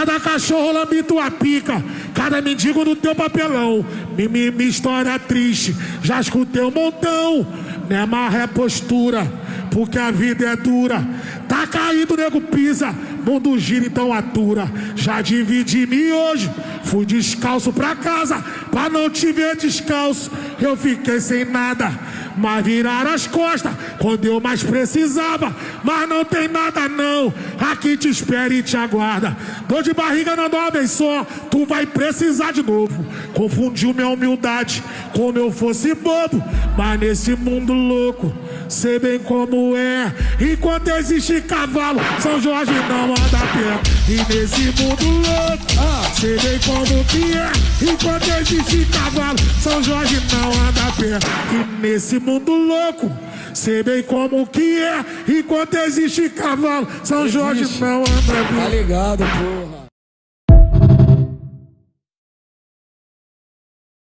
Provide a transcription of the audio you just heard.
Cada cachorro lambe tua pica, cada mendigo no teu papelão. Mimimi, história triste, já escutei um montão. Não é marra, é postura, porque a vida é dura. Tá caído, nego pisa, mundo gira, então atura. Já dividi miojo, fui descalço pra casa, pra não te ver descalço. Eu fiquei sem nada, mas viraram as costas quando eu mais precisava. Mas não tem nada não, aqui te espera e te aguarda. Dor de barriga não dá uma vez só, tu vai precisar de novo. Confundiu minha humildade como eu fosse bobo. Mas nesse mundo louco, sei bem como é. Enquanto existe cavalo, São Jorge não anda a pé. E nesse mundo louco, sei bem como que é. Enquanto existe cavalo, São Jorge não anda a pé. E nesse mundo louco, sei bem como que é. Enquanto existe cavalo, São Jorge não anda a pé. Tá ligado, porra.